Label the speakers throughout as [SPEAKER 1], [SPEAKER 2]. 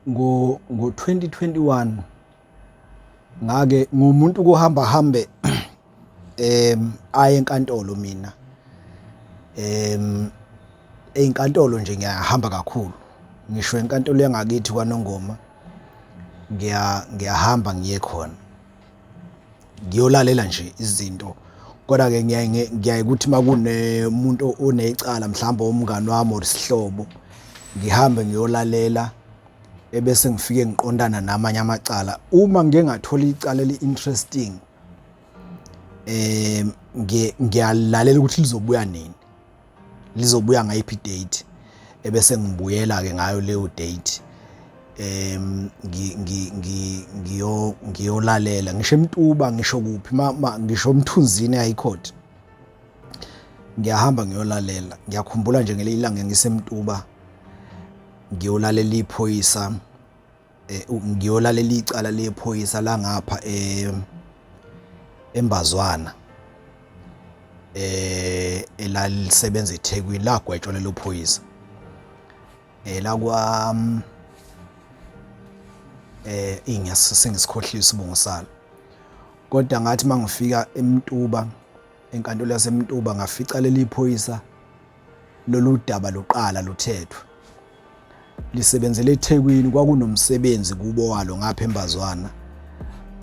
[SPEAKER 1] ngo 2021 ngake ngumuntu kohamba hambe aye enkantolo mina einkantolo nje ngiyahamba kakhulu ngisho enkantolo yangakithi kwaNongoma ngiyahamba ngiye khona ngiyolalela nje izinto kodwa ke ngiyaye ukuthi makunemuntu onecala mhlawumbe umngani wami or isihlobo ngihambe ngiyolalela ebese ngifike ngiqondana namanye amacala uma ngeke ngathola icala eli-interesting ngiyalalela ukuthi lizobuya nini lizobuya ngayiphi date ebese ngibuyela ke ngayo leyo date ngiyolalela ngisho eMtuba ngisho kuphi ngisho eMthunzini high court ngiyahamba ngiyolalela ngiyakhumbula nje ngelilanga ngiseMtuba ngiyolalela iphoyisa ngiyolalela icala lephoyisa la ngapha eMbazwana elalisebenza eThekwini lagwetshwa lelo phoyisa lakwa sengisikhohlisa isibongo salo kodwa ngathi mangifika eMtuba enkantolo yaseMtuba ngafica leli phoyisa lolu daba luqala luthethwa lisebenzele eThekwini kwakunomsebenzi kubo walo ngapha eMbazwana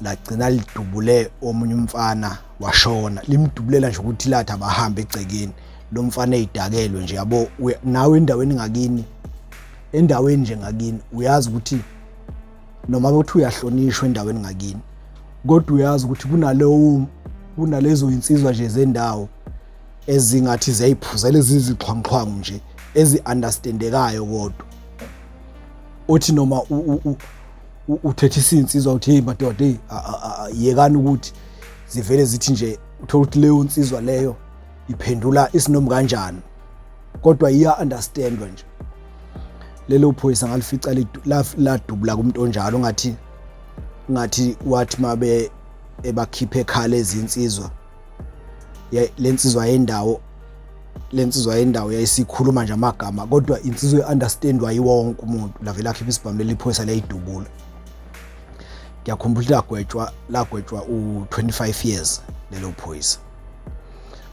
[SPEAKER 1] lagcina lidubule omunye umfana washona limdubulela nje ukuthi lathi abahambe egcekeni lo mfana ezidakelwe nje yabo nawe endaweni ngakini endaweni nje ngakini uyazi ukuthi noma ukuthi uyahlonishwa endaweni ngakini kodwa uyazi ukuthi kunalezo insizwa nje zendawo ezingathi ziyayiphuza lezi zixhwanqhwangu nje ezi-understandekayo kodwa uthi noma uthethe isinsizwa uthi hey madoda hey yekani ukuthi zivele zithi nje uthola ukuthi leyo insizwa leyo iphendula isinomi kanjani kodwa iya understandwa nje lelo phoyisa ngalifica ladubula kumuntu onjalo ngathi wathi mabe ebakhiphe ekhala ezinsizwa lensizwa yendawo yayisikhuluma nje amagama kodwa insizwa understandwa yiwonke umuntu lavela akhipha isibhamu leliphoyisa layidubula ngiyakhumbula lagwetshwa u25 years lelo phoyisa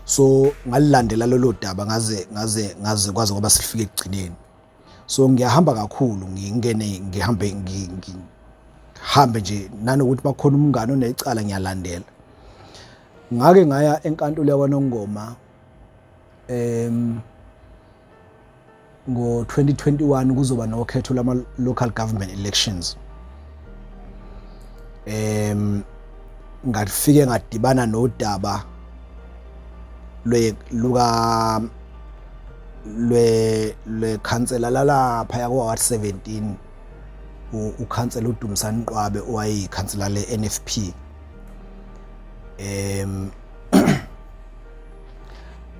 [SPEAKER 1] so ngalilandela lelo daba ngaze kwaze ngoba sifike ekugcineni so ngiyahamba kakhulu ngihambe nje nanokuthi bakhona umngane onecala ngiyalandela ngake ngaya enkantolo yakwaNongoma ngo 2021 kuzoba nokhetho lama local government elections ngafike ngadibana nodaba lwe councilor lalapha yakwa Ward 17 ukhansela uDumisani Qwabe owayeyikhansela leNFP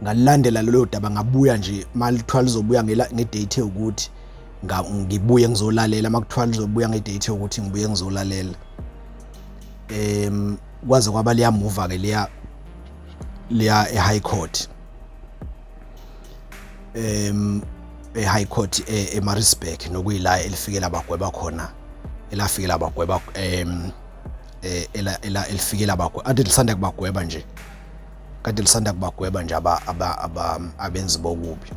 [SPEAKER 1] ngalilandela lelo daba ngabuya nje malithiwa lizobuya ngedate ukuthi ngibuye ngizolalela makuthiwa lizobuya ngedate ukuthi ngibuye ngizolalela kwaze kwaba liyamuva ke liya eHigh Court eHigh Court eMaritzburg nokuyila elifikela abagweba khona elafikela abagweba elifikela abagweba ade lisanda kubagweba nje kade lisanda kubagweba nje abenzi bokubi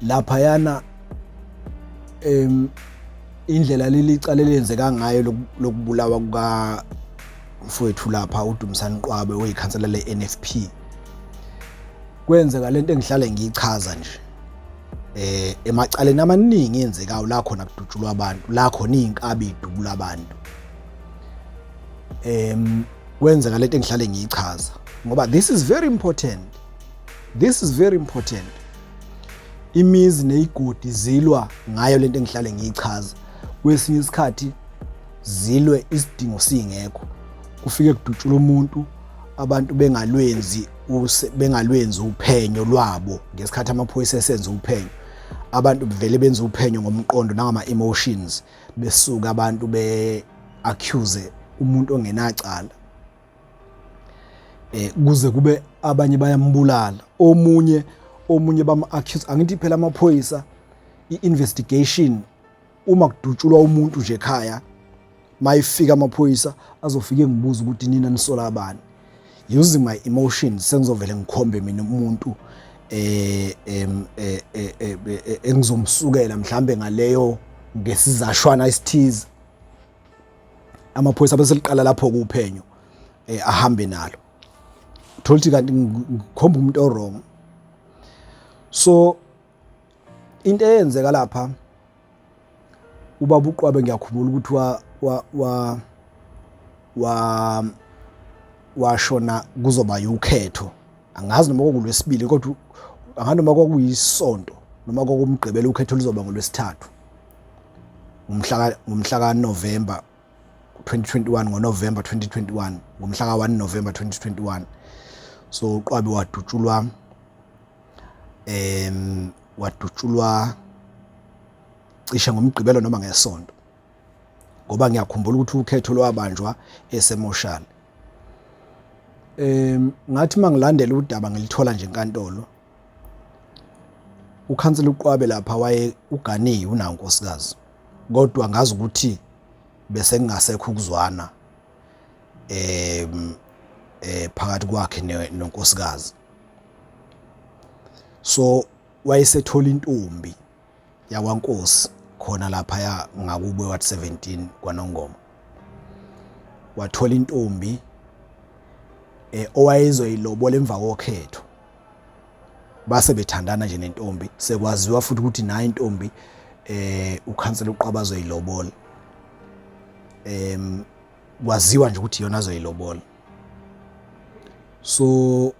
[SPEAKER 1] lapha yana indlela lilicala lenzeka ngayo lokubulawa kuka mfowethu lapha uDumisani Qwabe oyikhansela leNFP kwenzeka lento engihlale ngiyichaza nje emacaleni amaningi enzekayo la khona kudutshulwa abantu la khona izinkabi idubula abantu kwenzeka lento engihlale ngiyichaza ngoba this is very important imizi nezigodi zilwa ngayo lento engihlale ngiyichaza kwesinye isikhathi zilwe isidingo singekho kufike kudutshula umuntu abantu bengalwenzi uphenyo lwabo ngesikhathi amaphoyisa esenza uphenyo abantu bevele benza uphenyo ngomqondo nangama emotions besuka abantu accuse umuntu ongenacala kuze kube abanye bayambulala omunye bama accuse angithi phela amaphoyisa i-investigation uma kudutshulwa umuntu nje ekhaya mayifika amaphoyisa azofike ngibuza ukuthi nina nisola abani, using my emotions sengizovela ngikhombe mina umuntu engizomsukela mhlambe ngaleyo ngesizashwana isithize. Amaphoyisa bese liqala lapho kuphenyo ahambe nalo, uthola ukuthi kanti ngikhomba umuntu orong. So into eyenzeka lapha, ubaba uQwabe ngiyakhumbula ukuthi washona kuzoba ukhetho, angazi noma kwakulwesibili kodwa angani noma kwakuyisonto noma kwakumgqibelo ukhetho lizoba ngolwesithathu ngomhla kaNovember 2021, ngoNovember 2021, ngomhla ka-1 November 2021. So uQwabe wadutshulwa cishe ngomgqibelo noma ngesonto, ngoba ngiyakhumbula ukuthi ukhetho lwabanjwa esemoshana. Ngathi mangilandela udaba ngilithola nje enkantolo, ukhansela uQwabe lapha uganiwe unayo unkosikazi, kodwa ngazi ukuthi bese kungasekho ukuzwana phakathi kwakhe nonkosikazi. So wayesethola intombi yakwaNkosi khona lapha ngakubo Ward 17 kwaNongoma. Wathola intombi owayezoyilobola emva kokhetho, base bethandana nje nentombi, sekwaziwa futhi ukuthi nayo intombi ukhansela uQwabe azoyilobola. Kwaziwa nje ukuthi iyona azoyilobola. So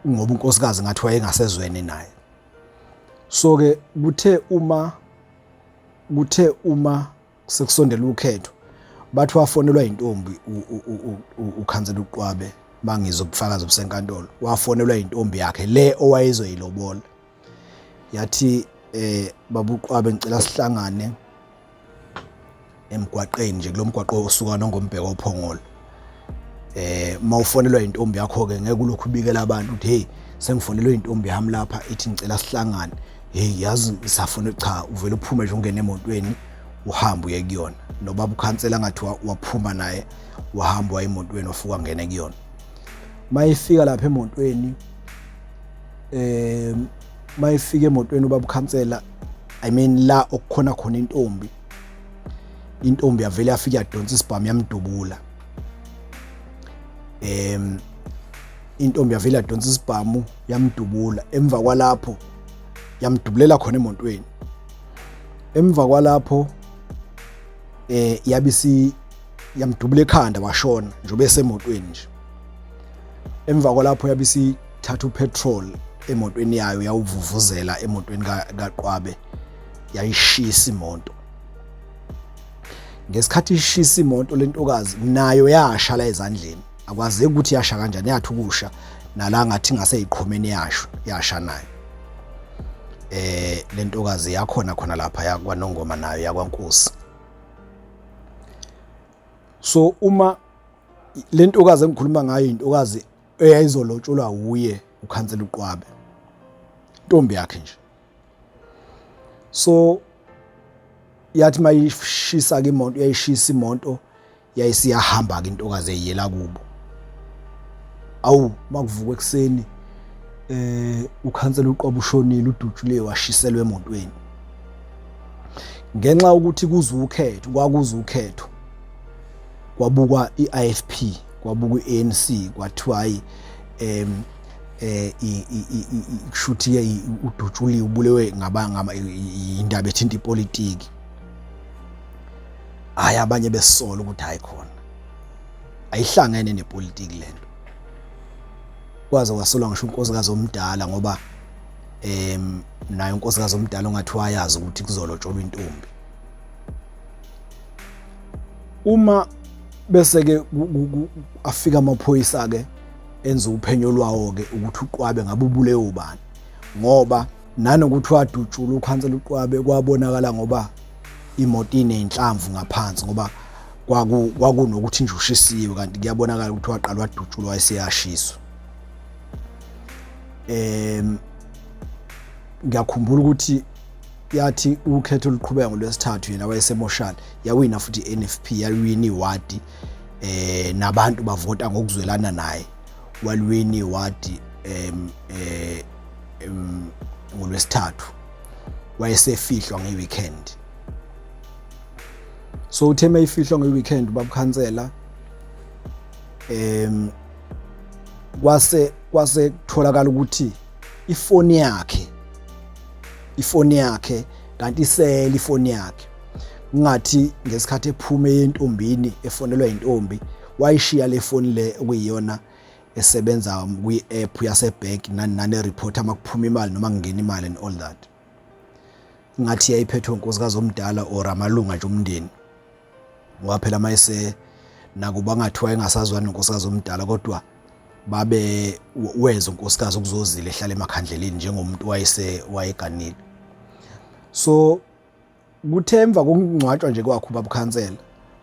[SPEAKER 1] ngoba unkosikazi ngathi wayengasezweni naye. So ke kuthe uma sekusondela ukhetho bathi wafonelwa intombi ukhansela uQwabe, mangizobufakazi obusenkantolo, wafonelwa intombi yakhe le owayezoyilobola. Yathi baba uQwabe ngicela sihlangane emgwaqeni nje kulomgwaqo osuka noNgombheka oPhongolo. Mawufonelwa intombi yakho ke ngeke ulokhu ubikela abantu ukuthi hey sengifonelwe intombi yami lapha ithi ngicela sihlangane. Hey yazi isafona, cha, uvela uphume nje ungene emotweni uhambe uye kuyona. Nobaba ukhansela ngathi waphuma naye wahamba waye emotweni ofuka ngene kuyona. Mayifika lapha emotweni mayifika emotweni ubaba ukhansela, I mean la okukhona khona intombi yavele yafika yadonsa isibhamu yamdubula. Intombi yavele yadonsa isibhamu yamdubula, emva kwalapho yamdubulela khona emotweni. Emva kwalapho yabisi yamdubula ekhanda washona njobe esemotweni nje. Emva kwalapho yabisi thatha upetrol emotweni yayo yawuvuvuzela emotweni kaQwabe, yayishisa imoto. Ngesikhathi ishisa imoto lentokazi nayo yasha la ezandleni, akwazeki ukuthi yasha kanjani, yathi ukusha nala ngathi ngase iqhomeni yasha nayo. Lentokazi yakhona khona lapha yakwaNongoma nayo yakwaNkosi. So uma lentokazi engikhuluma ngayo intokazi eyayizolotsholwa uye ukhansela uQwabe, intombi yakhe nje. So yathi mayishisa ke imoto, yayishisa imoto, yayisiyahamba ke intokazi eyela kubo. Awu makuvuka ekseni ukhansela uQwabe ushonile, uDutshulwe washiselwa emotweni. Ngenxa ukuthi kwakuza ukhetho, kwabukwa iIFP, kwabukwa iANC, kwathiwa hayi kushuthi uDutshulwe ubulewe indaba ethinta ipolitiki. Hayi abanye besola ukuthi hayi khona ayihlangene nepolitiki lento. Kwaze wasolwa ngisho unkosikazi omdala, ngoba nayo unkosikazi omdala ongathi wayazi ukuthi kuzolotsholwa intombi. Uma bese ke afika amaphoyisa ke enza uphenyo lwawo ke ukuthi uQwabe ngabe ubule ubani, ngoba nanokuthi wadutshula ukhansela uQwabe kwabonakala ngoba imoto inenhlamvu ngaphansi, ngoba kwakunokuthi nje ushisiwe, kanti kuyabonakala ukuthi waqala wadutshulwa wayeseyashiswa. Ngiyakhumbula ukuthi yathi ukhetho oluqhubeka ngolwesithathu yena wayesemoshali yawina futhi iNFP yawina iwadi nabantu bavota ngokuzwelana naye walwini iwadi ngolwesithathu wayesefihlwa ngeweekend. So uthe mayifihlwa ngeweekend babukhansela kwase kutholakala ukuthi ifoni yakhe kanti isele ifoni yakhe ngathi ngesikhathi ephume yentombini efonelwa intombi wayishiya le foni le okuyiyona esebenza kwi-app yasebank nane report amakuphuma imali noma kungena imali and all that. Ngathi yayiphethwe unkosikazi omdala or amalunga nje omndeni ngoba phela mayise nakuba ngathiwa engasazwani unkosikazi omdala kodwa babe weza unkosikazi ukuzozila ehlala emakhandleleni njengomuntu wayeganile. So kuthemva kokungcwatshwa nje kwakho babukhansela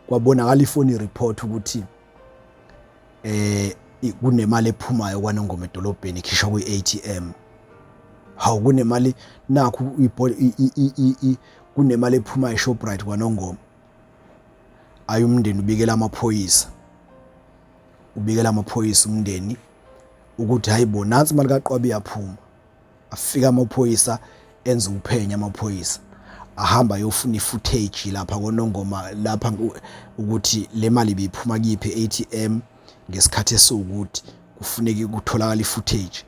[SPEAKER 1] kwabonakala ifoni report ukuthi kunemali ephumayo kwaNongoma edolobheni ikhishwa kwi-ATM. Hawu kunemali nakho kunemali ephumayo eShoprite kwaNongoma. Ayi umndeni ubikela amaphoyisa umndeni ukuthi hayibo nansi imali kaQwabi yaphuma. Afika amaphoyisa enza uphenya amaphoyisa ahamba yofuna ifootage lapha kwaNongoma lapha ukuthi le mali biphuma kuyiphi ATM ngesikhathi esukuthi kufuneki kutholakala ifootage.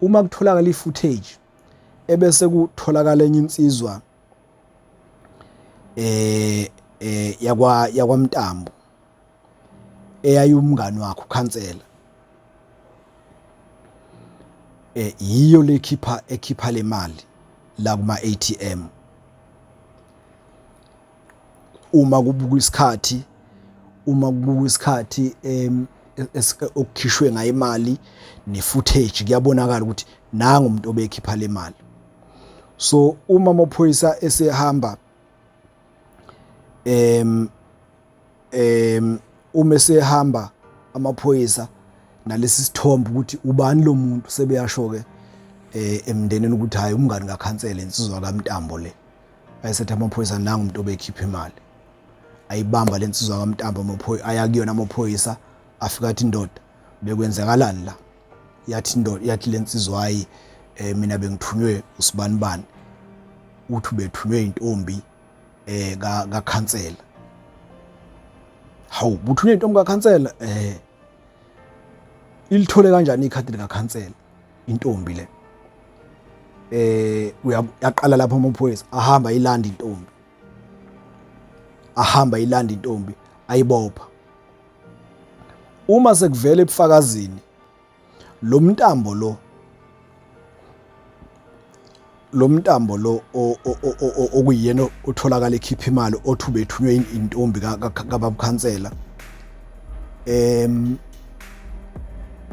[SPEAKER 1] Uma kutholakala ifootage ebese kutholakala enye insizwa yakwaMntambo eyayumngani wakhe ukhansela yiyo ekhipha le mali la kuma ATM uma kubuka isikhathi okukhishwe ngayo imali ne-footage kuyabonakala ukuthi nanga umuntu obekhipha le mali. So uma amaphoyisa esehamba uma esehamba amaphoyisa nalesi sithombe ukuthi ubani lo muntu sebeyasho ke emndeneni ukuthi hayi umngani ngakhansela insizwa kaMntambo le ayisethi amaphoyisa nanga umuntu obekhipha imali ayibamba lensizwa kaMntambo amaphoyisa ayakuyona amaphoyisa afika athi indoda bekwenzakalani la yathi indoda yathi lensizwa hayi mina bengithunywe usibanibani uthi ubethunywe intombi kakhansela. Hawu buthunywe intombi kakhansela ilithole kanjani ikhadi likakhansela intombi le uyaqala lapha amaphoyisa ahamba ilanda intombi ayibopha. Uma sekuvela ebufakazini lo Mntambo lo okuyena otholakala ekhipha imali othi ubethunywe intombi kababukhansela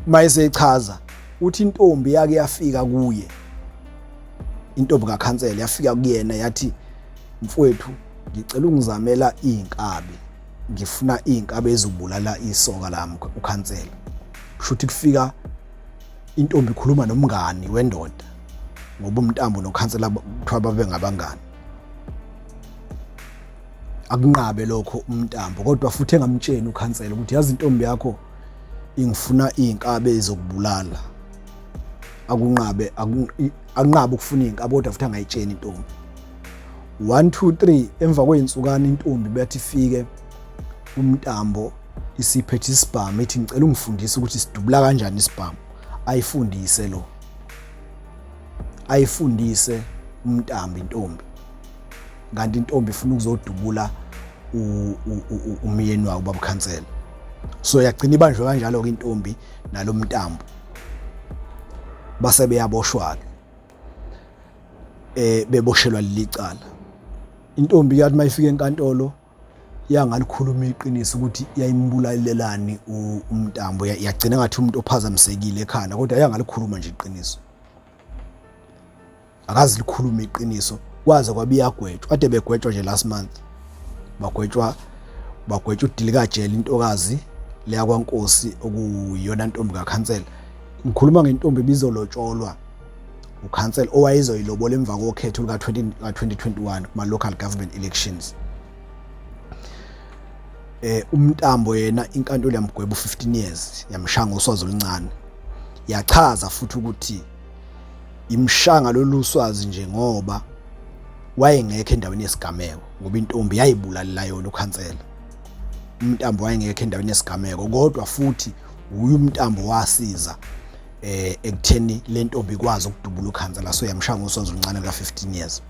[SPEAKER 1] mayese echaza uthi intombi yake yafika kuye intombi kakhansela yafika kuyena yathi mfowethu ngicela ungizamela izinkabi ngifuna izinkabi ezobulala isoka lami ukhansela. Kushuthi kufika intombi ikhuluma nomngani wendoda ngoba uMntambo nokhansela kuthiwa babe ngabangani. Akunqabe lokho uMntambo kodwa futhi engamtsheni ukhansela ukuthi yazi intombi yakho ingifuna izinkabi ezokubulala. Akunqabe ukufuna izinkabi kodwa futhi angayitsheni intombi. 1 2 3 emva kweinsukana intombi bathi ifike uMntambo isiphethe isibhamu ethi ngicela ungifundise ukuthi sidubula kanjani isibhamu. Ayifundise uMntambo intombi kanti intombi ifuna ukuzodubula umyeni wayo babukhansela. So yagcina ibanjwe kanjalo ke intombi nalo Mntambo base beyaboshwa ke beboshelwa lilicala. Intombi yathi mayifika enkantolo yangalikhuluma iqiniso ukuthi yayimbulalelani uMntambo yagcina ngathi umuntu ophazamisekile ekhanda kodwa yangalikhuluma nje iqiniso. Akazi likhuluma iqiniso kwaze kwabiyagwetshwa ade begwetshwa nje last month bagwetshwa uDilikajele intokazi leya kwaNkosi okuyiyona ntombi kakhansela. Ngikhuluma ngentombi bizolotsholwa ukhansela owayezoyilobola emva kokhetho luka-2021 kuma-local government elections. UMntambo yena inkantolo yamgweba u-15 years yamshanga uswazi oluncane, yachaza futhi ukuthi imshanga lolu swazi nje ngoba wayengekho endaweni yesigameko, ngoba intombi yayibulalela yona ukhansela. UMntambo wayengekho endaweni yesigameko, kodwa futhi uye uMntambo wasiza ekutheni le ntombi ikwazi ukudubula ukhansela, so yamshanga uswazi oluncane ka-15 years.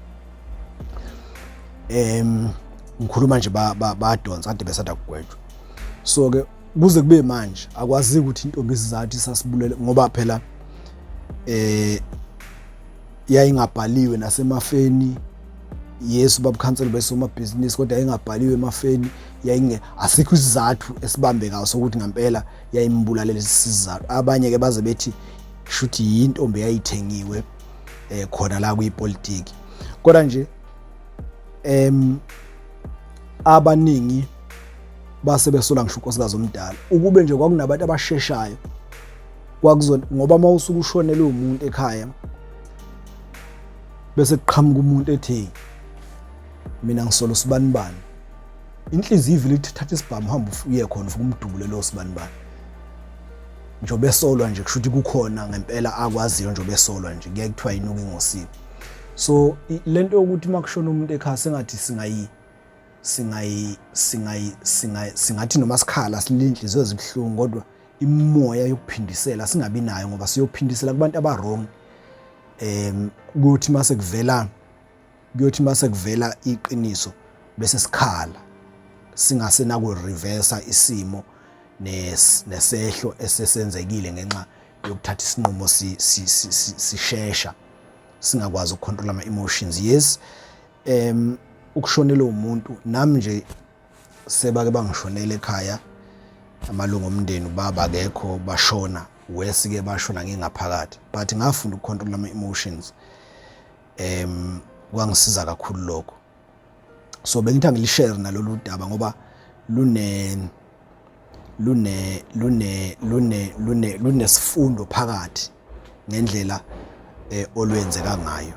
[SPEAKER 1] Ngikhuluma nje badonsa kade besada kugwetshwa. So ke kuze kube manje akwazi ukuthi intombi isizathu isasibulele ngoba phela yayingabhaliwe nasemafeni. Yes, ubaba khansela besomabhizinisi kodwa yayingabhaliwe emafeni, asikho isizathu esibambekayo sokuthi ngempela yayimbulalela isizathu. Abanye ke baze bethi shuthi yintombi yayithengiwe khona la kuyipolitiki. Kodwa nje abaningi base besola ngisho unkosikazi omdala ukube nje kwakunabantu abasheshayo kwakuzona, ngoba mawusuku ushonele umuntu ekhaya bese kuqhamuka umuntu ethi mina ngisola usibanibani, inhliziyo ivile ithi thatha isibhamu hamba uye khona ufike umdubule lo sibanibani. Njobe esolwa nje kusho ukuthi kukhona ngempela akwaziyo njobe esolwa nje, kuye kuthiwa yinuka ingosini. So lento yokuthi makushona umuntu ekhaya sengathi singathi noma sikhala silinhliziyo ezibhlungu, kodwa imoya yokuphindisela singabi nayo ngoba siyophindisela kubantu abarong. Kuthi mase kuvela iqiniso bese sikhala singasena ku reverse isimo nesehlo esesenzekile ngenxa yokuthatha isinqumo sishesha singakwazi ukucontrol ama emotions. Yes, ukushonela umuntu nami nje sebake bangishonela ekhaya, amalungu omndeni ubaba akekho bashona, wesike bashona ngingaphakathi, but ngafunda ukucontrol ama emotions. Kwangisiza kakhulu lokho. So bengithi angilishare nalolu daba ngoba lunesifundo phakathi ngendlela olwenzeka ngayo.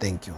[SPEAKER 1] Thank you.